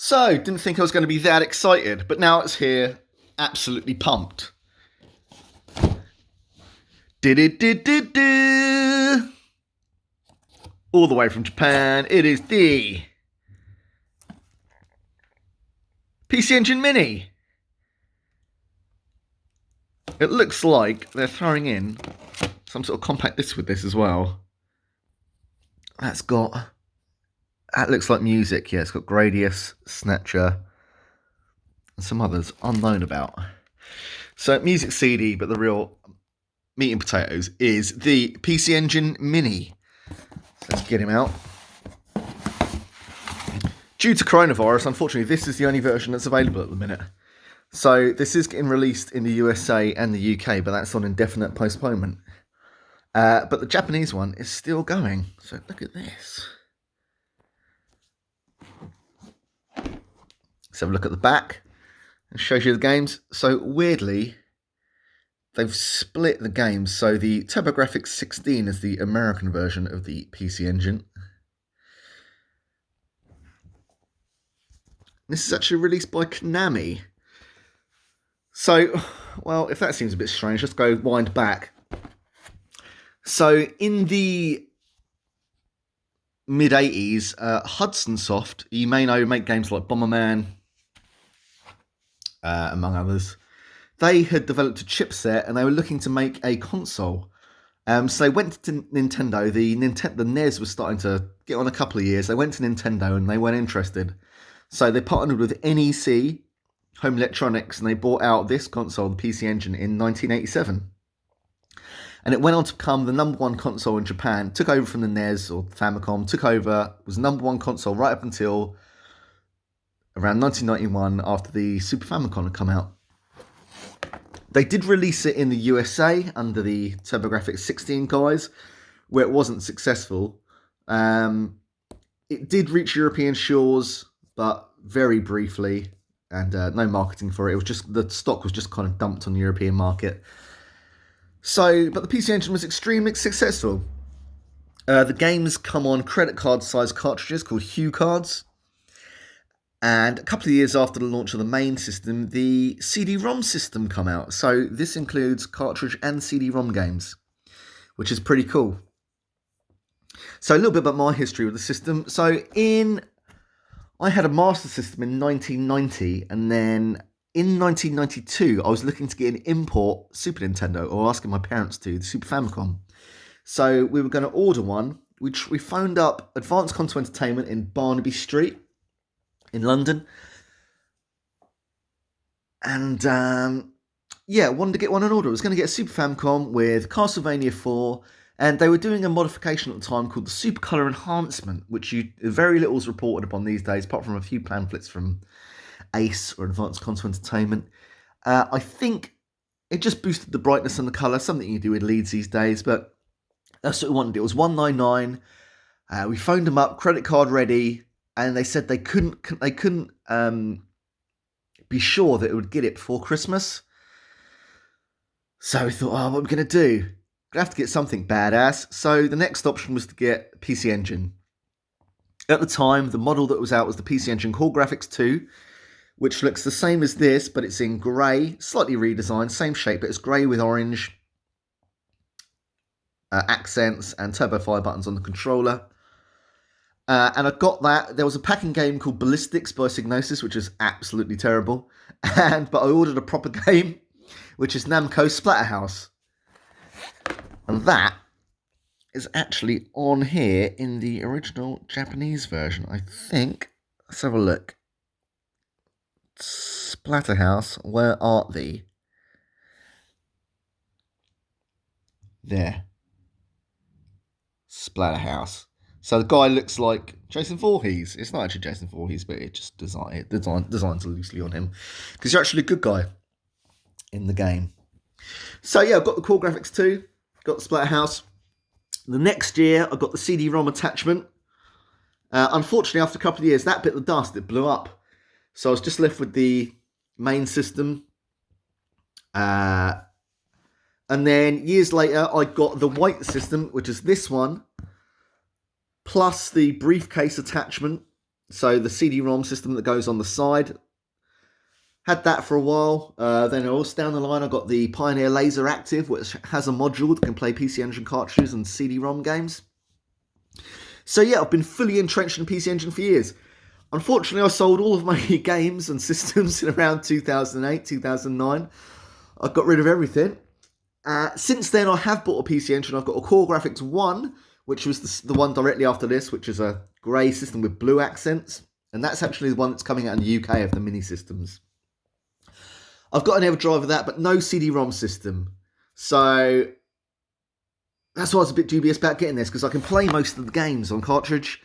So, didn't think I was going to be that excited, but now it's here, absolutely pumped. Did. All the way from Japan, it is the pcengine Mini. It looks like they're throwing in some sort of compact disc with this as well. That looks like music, yeah. It's got Gradius, Snatcher, and some others unknown about. So, music CD, but the real meat and potatoes is the pcengine Mini. So let's get him out. Due to coronavirus, unfortunately, this is the only version that's available at the minute. So this is getting released in the USA and the UK, but that's on indefinite postponement. But the Japanese one is still going. So look at this. Let's have a look at the back. It shows you the games. So weirdly, they've split the games. So the TurboGrafx 16 is the American version of the pcengine. This is actually released by Konami. So, well, if that seems a bit strange, let's go wind back. So, in the mid-80s, Hudon Soft, you may know, make games like Bomberman, among others. They had developed a chipset and they were looking to make a console. So they went to Nintendo. The NES was starting to get on a couple of years. They went to Nintendo and they weren't interested. So they partnered with NEC, Home Electronics, and they bought out this console, the pcengine, in 1987. And it went on to become the number one console in Japan, took over from the NES or Famicom, took over, was number one console right up until around 1991 after the Super Famicom had come out. They did release it in the USA under the TurboGrafx 16 guise, where it wasn't successful. It did reach European shores, but very briefly, and no marketing for it. It was just, the stock was just kind of dumped on the European market. So, but the pcengine was extremely successful. The games come on credit card size cartridges called Hue cards. And a couple of years after the launch of the main system, the CD-ROM system come out. So this includes cartridge and CD-ROM games, which is pretty cool. So a little bit about my history with the system. So I had a Master System in 1990, and then in 1992, I was looking to get an import Super Nintendo, or asking my parents to, the Super Famicom. So we were going to order one, which we phoned up Advanced Console Entertainment in Barnaby Street in London. And wanted to get one on order. I was going to get a Super Famicom with Castlevania 4, and they were doing a modification at the time called the Super Color Enhancement, which very little is reported upon these days, apart from a few pamphlets from Ace or Advanced Console Entertainment. I think it just boosted the brightness and the colour, something you do with leads these days, but that's what we wanted. It was $199. We phoned them up, credit card ready, and they said they couldn't be sure that it would get it before Christmas. So we thought, what are we going to do? We're going to have to get something badass. So the next option was to get pcengine. At the time, the model that was out was the pcengine Core Graphics 2, which looks the same as this, but it's in grey, slightly redesigned, same shape, but it's grey with orange accents and turbo fire buttons on the controller. And I got that. There was a packing game called Ballistics by Psygnosis, which is absolutely terrible. But I ordered a proper game, which is Namco Splatterhouse. And that is actually on here in the original Japanese version, I think. Let's have a look. Splatterhouse, where art thee? There. Splatterhouse. So the guy looks like Jason Voorhees. It's not actually Jason Voorhees, but it just designs loosely on him, because you're actually a good guy in the game. So yeah, I've got the Core Graphics 2, got the Splatterhouse. The next year, I got the CD-ROM attachment. Unfortunately, after a couple of years, that bit of dust, it blew up. So I was just left with the main system. And then years later, I got the white system, which is this one, plus the briefcase attachment, So the CD-ROM system that goes on the side, had that for a while. Then also down the line, I got the Pioneer Laser Active, which has a module that can play PC Engine cartridges and CD-ROM games. So yeah, I've been fully entrenched in PC Engine for years. Unfortunately, I sold all of my games and systems in around 2008, 2009. I got rid of everything. Since then, I have bought a PC Engine. I've got a Core Graphics 1, which was the one directly after this, which is a grey system with blue accents. And that's actually the one that's coming out in the UK of the mini systems. I've got an EverDrive of that, but no CD-ROM system. So that's why I was a bit dubious about getting this, because I can play most of the games on cartridge,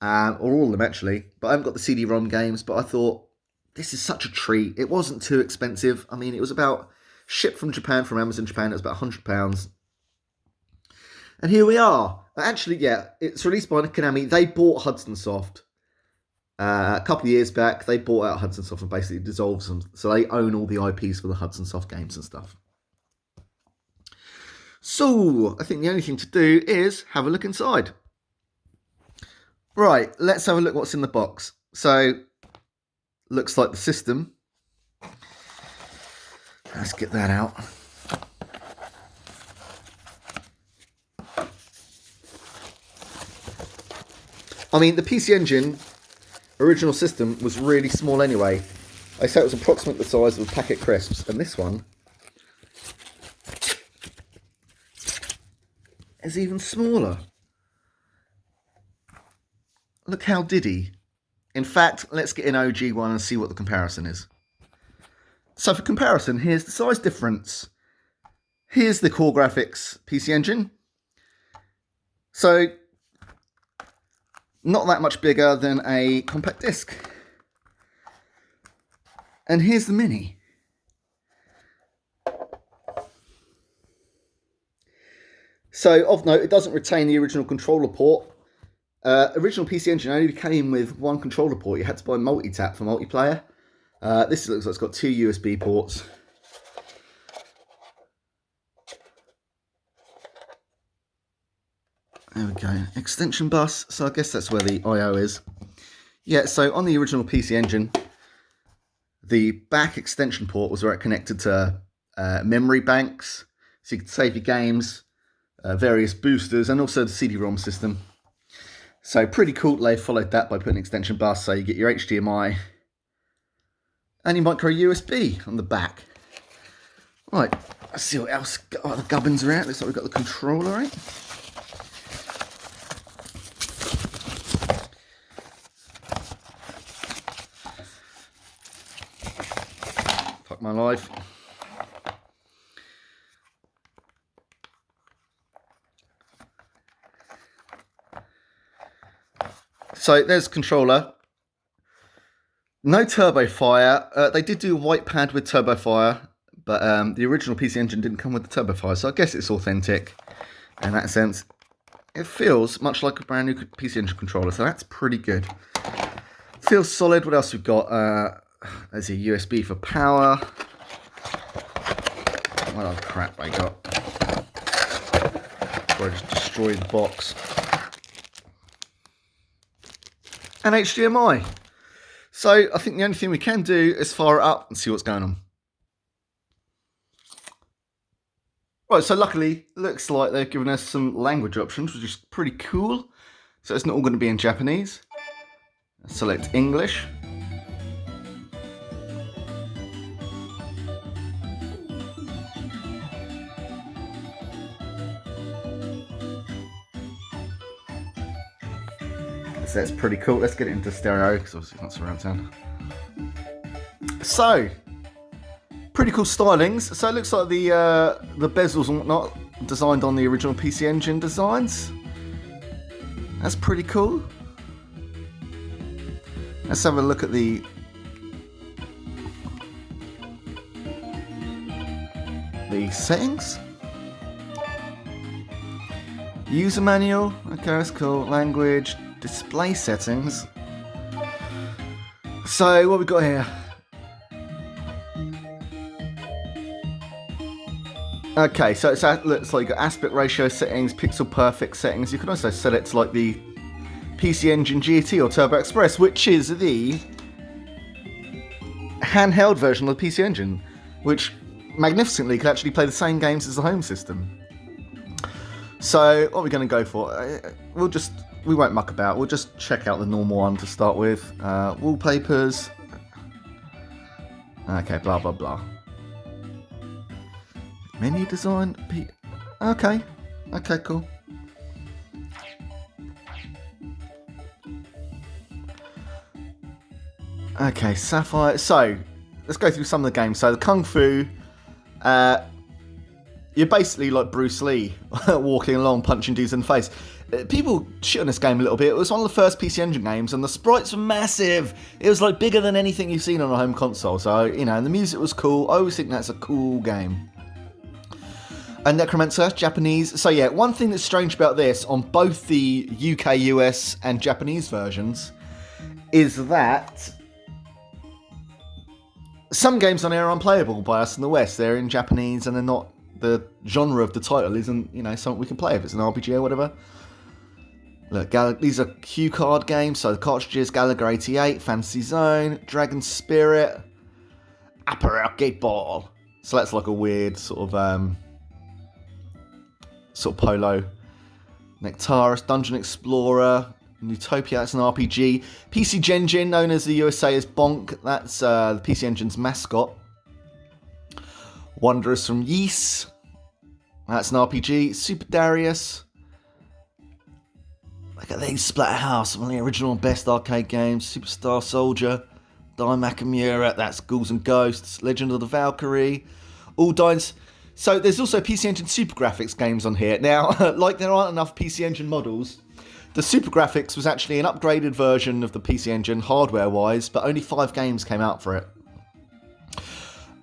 or all of them actually, but I haven't got the CD-ROM games. But I thought, this is such a treat. It wasn't too expensive. I mean, it was about, shipped from Japan, from Amazon Japan, it was about £100. And here we are. Actually, yeah, it's released by Konami. They bought Hudon Soft. A couple of years back, they bought out Hudon Soft and basically dissolves them. So they own all the IPs for the Hudon Soft games and stuff. So I think the only thing to do is have a look inside. Right, let's have a look what's in the box. So, looks like the system. Let's get that out. I mean, the PC Engine original system was really small anyway. I say it was approximately the size of a packet of crisps, and this one is even smaller. Look how diddy. In fact, let's get an OG one and see what the comparison is. So for comparison, here's the size difference. Here's the Core Graphics PC Engine. So not that much bigger than a compact disc. And here's the Mini. So of note, it doesn't retain the original controller port. Original PC Engine only came with one controller port. You had to buy multi-tap for multiplayer. This looks like it's got 2 USB ports. There we go. Extension bus. So I guess that's where the I/O is. Yeah, so on the original PC Engine, the back extension port was where it connected to memory banks. So you could save your games, various boosters, and also the CD-ROM system. So pretty cool they followed that by putting an extension bus. So you get your HDMI and your micro USB on the back. Right, let's see what else. Oh, the gubbins are out. Looks like we've got the controller, right? Fuck my life. So there's controller. No turbo fire. They did do a white pad with turbo fire, but the original PC Engine didn't come with the turbo fire, so I guess it's authentic in that sense. It feels much like a brand new PC Engine controller, so that's pretty good. Feels solid. What else we've got? There's a USB for power. What other crap I got? Before I just destroy the box. And HDMI. So I think the only thing we can do is fire it up and see what's going on. Right, so luckily, looks like they've given us some language options, which is pretty cool. So it's not all going to be in Japanese. Select English. So that's pretty cool. Let's get it into stereo, because obviously it's not surround sound. So, pretty cool stylings. So it looks like the bezels and whatnot designed on the original PC Engine designs. That's pretty cool. Let's have a look at the settings. User manual. Okay, that's cool. Language. Display settings. So what we got here? Okay, so it looks like you've got aspect ratio settings, pixel perfect settings. You can also set it to like the PC Engine GT or Turbo Express, which is the handheld version of the PC Engine, which magnificently could actually play the same games as the home system. So what are we going to go for? We won't muck about. We'll just check out the normal one to start with. Wallpapers. Okay, blah blah blah. Menu design. Okay, cool. Okay, Sapphire. So let's go through some of the games. So the Kung Fu. You're basically like Bruce Lee, walking along, punching dudes in the face. People shit on this game a little bit. It was one of the first PC Engine games, and the sprites were massive. It was like bigger than anything you've seen on a home console. So, you know, and the music was cool. I always think that's a cool game. And Necromancer, Japanese. So yeah, one thing that's strange about this, on both the UK, US, and Japanese versions, is that some games on here are unplayable by us in the West. They're in Japanese, and they're not. The genre of the title isn't, you know, something we can play if it's an RPG or whatever. Look, these are cue card games, so the cartridges: Gallagher 88, Fantasy Zone, Dragon Spirit, Upper Arcade Ball. So that's like a weird sort of polo. Nectaris, Dungeon Explorer, Utopia, that's an RPG. pcengine, known as the USA as Bonk, that's the PC Engine's mascot. Wanderers from Ys, that's an RPG. Super Darius. Look at these, Splatterhouse, one of the original best arcade games. Superstar Soldier, Daimakamura, that's Ghouls and Ghosts. Legend of the Valkyrie, All Dines. So there's also PC Engine Super Graphics games on here. Now, like there aren't enough PC Engine models, the Super Graphics was actually an upgraded version of the PC Engine hardware-wise, but only 5 games came out for it.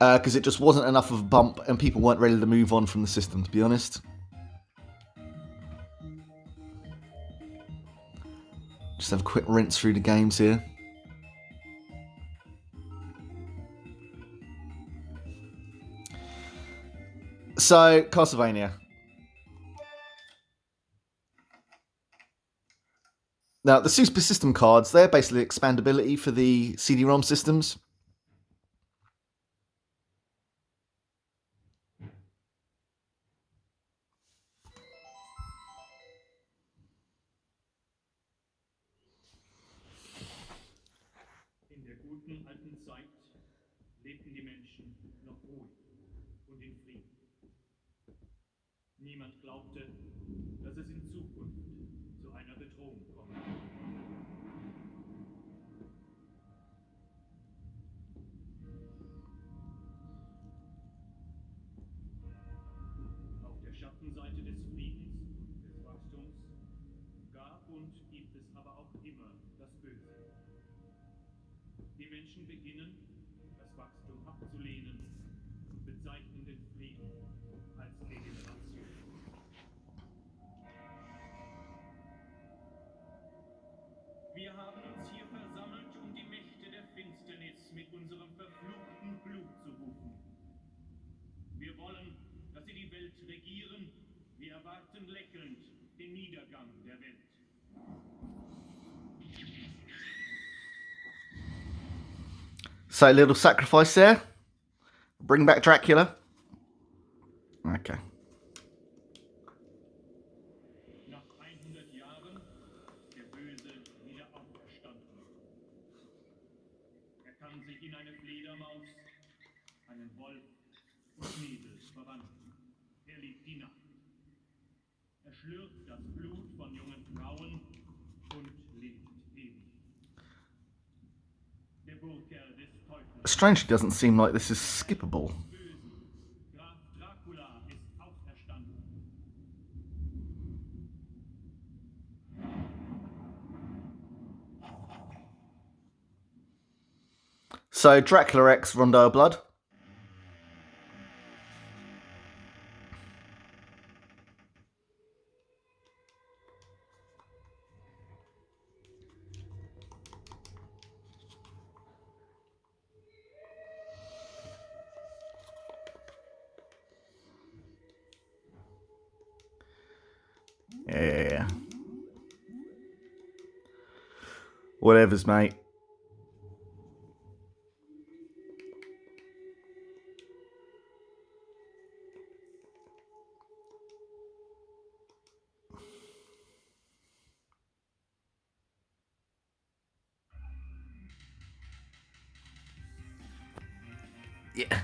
Because it just wasn't enough of a bump and people weren't ready to move on from the system, to be honest. Just have a quick rinse through the games here. So, Castlevania. Now, the Super System cards, they're basically expandability for the CD-ROM systems. In der guten alten Zeit lebten die Menschen noch ruhig und in Frieden. Niemand glaubte, dass es in Zukunft zu einer Bedrohung kommen würde. Auf der Schattenseite des Friedens und des Wachstums gab und gibt es aber auch immer das Böse. Die Menschen beginnen, das Wachstum abzulehnen und bezeichnen den Frieden als Degeneration. Wir haben uns hier versammelt, um die Mächte der Finsternis mit unserem verfluchten Blut zu rufen. Wir wollen, dass sie die Welt regieren. Wir erwarten lächelnd den Niedergang der Welt. So, a little sacrifice there. Bring back Dracula. Okay. Nach 100 Jahren ist der Böse wieder auferstanden. Er kann sich in eine Fledermaus, einen Wolf und Nebel verwandeln. Er liebt die Nacht. Er schlürft das Blut von jungen Frauen und lebt ewig. Der Burgherr des Teufels. Strangely doesn't seem like this is skippable. Graf Dracula ist auferstanden. So, Dracula X Rondo Blood. Yeah. Whatever's, mate. Yeah.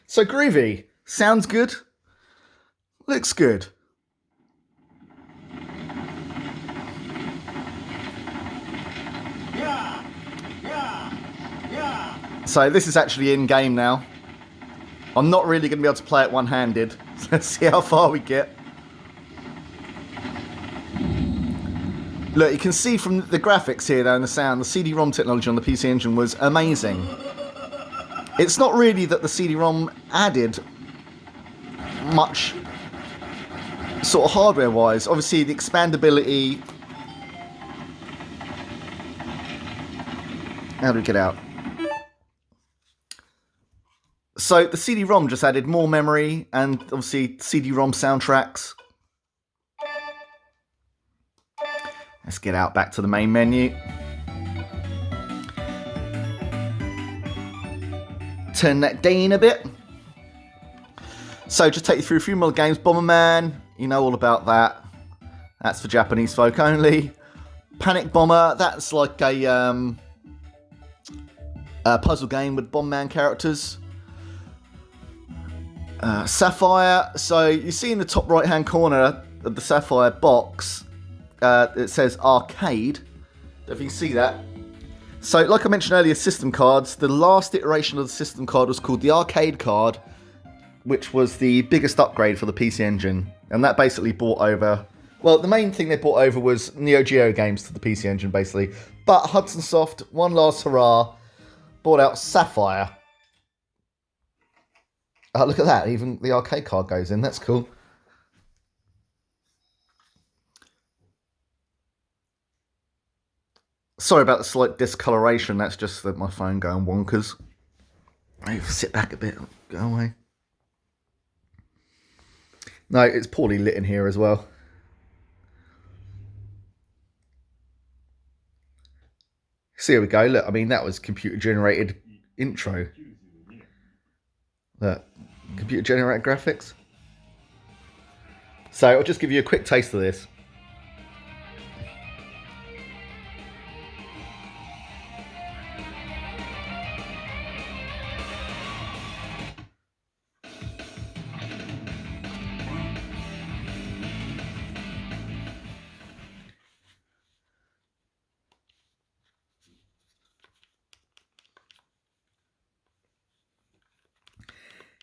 So groovy. Sounds good. Looks good. So this is actually in game now. I'm not really going to be able to play it one-handed. Let's see how far we get. Look, you can see from the graphics here, though, and the sound, the CD-ROM technology on the PC Engine was amazing. It's not really that the CD-ROM added much sort of hardware-wise. Obviously, the expandability... How do we get out? So the CD-ROM just added more memory and obviously CD-ROM soundtracks. Let's get out back to the main menu. Turn that down a bit. So just take you through a few more games. Bomberman, you know all about that. That's for Japanese folk only. Panic Bomber, that's like a puzzle game with Bomberman characters. Sapphire, so you see in the top right hand corner of the Sapphire box, it says arcade. If you can see that. So like I mentioned earlier, system cards, the last iteration of the system card was called the arcade card, which was the biggest upgrade for the PC Engine. And that basically brought over, well, the main thing they brought over was Neo Geo games to the PC Engine, basically. But Hudson Soft, one last hurrah, brought out Sapphire. Oh, look at that. Even the arcade card goes in. That's cool. Sorry about the slight discoloration. That's just my phone going wonkers. Maybe sit back a bit. Go away. No, it's poorly lit in here as well. So here we go. Look, I mean, that was computer-generated intro. Look, computer-generated graphics. So I'll just give you a quick taste of this.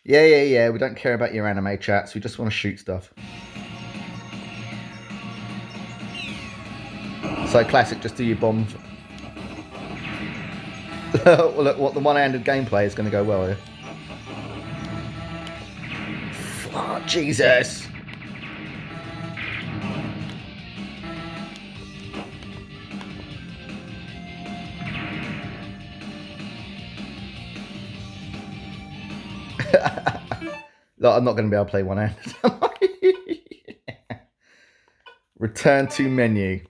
Yeah. We don't care about your anime chats. We just want to shoot stuff. So classic, just do your bombs. Well, look, what the one-handed gameplay is going to go well here. Oh, Jesus. Look, I'm not going to be able to play one-handed. Return to menu.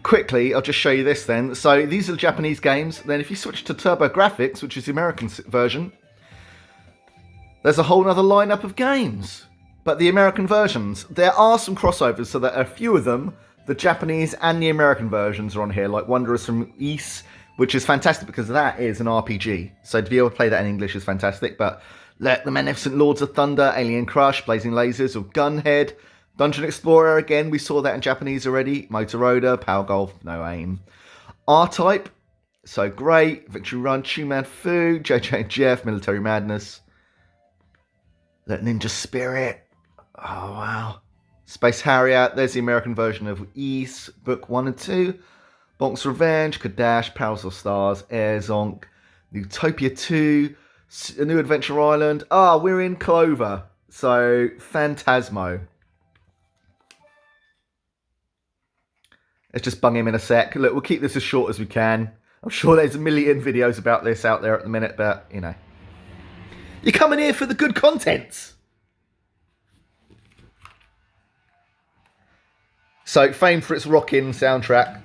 Quickly, I'll just show you this then. So these are the Japanese games. Then if you switch to TurboGrafx, which is the American version, there's a whole other lineup of games. But the American versions, there are some crossovers, so there are a few of them. The Japanese and the American versions are on here, like Wanderers from East, which is fantastic because that is an RPG. So to be able to play that in English is fantastic. But let the Magnificent Lords of Thunder, Alien Crush, Blazing Lasers, or Gunhead, Dungeon Explorer, again, we saw that in Japanese already. Motorola, Power Golf, no aim. R-Type, so great. Victory Run, Chu-Man Fu, JJ and Jeff, Military Madness. Let Ninja Spirit. Oh, wow. Space Harrier, there's the American version of East, Book 1 and 2. Bonk's Revenge, Kadash, Perils of Stars, Air Zonk, Utopia 2, A New Adventure Island. We're in Clover. So, Phantasmo. Let's just bung him in a sec. Look, we'll keep this as short as we can. I'm sure there's a million videos about this out there at the minute, but, you know. You're coming here for the good content. So, famed for its rocking soundtrack.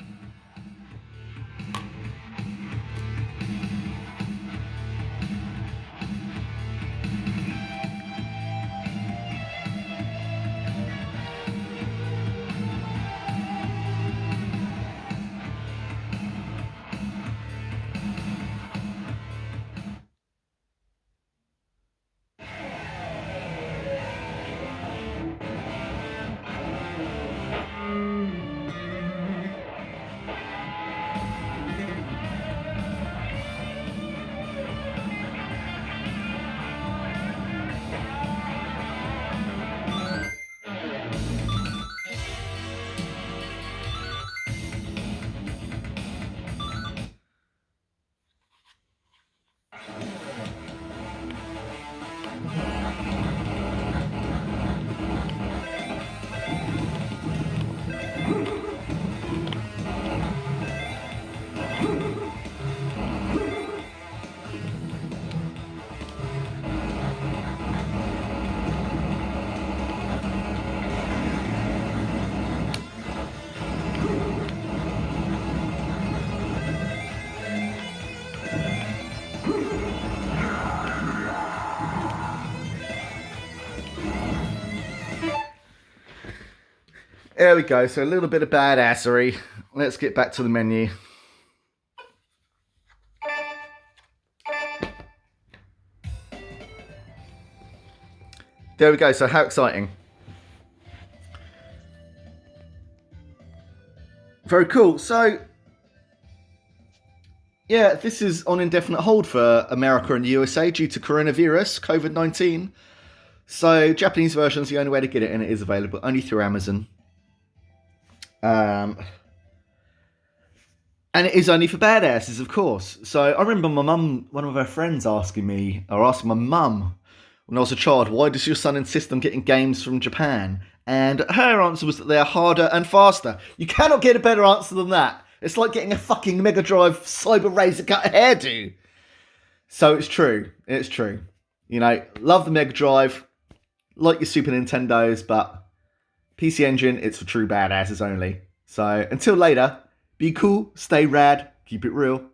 There we go, so a little bit of badassery. Let's get back to the menu. There we go, so how exciting. Very cool. So, yeah, this is on indefinite hold for America and the USA due to coronavirus, COVID-19. So, Japanese version is the only way to get it, and it is available only through Amazon. And it is only for badasses, of course. So I remember my mum, one of her friends asking my mum when I was a child, why does your son insist on getting games from Japan? And her answer was that they're harder and faster. You cannot get a better answer than that. It's like getting a fucking Mega Drive Cyber Razor cut hairdo. So it's true. It's true. You know, love the Mega Drive, like your Super Nintendos, but PC Engine, it's for true badasses only. So, until later, be cool, stay rad, keep it real.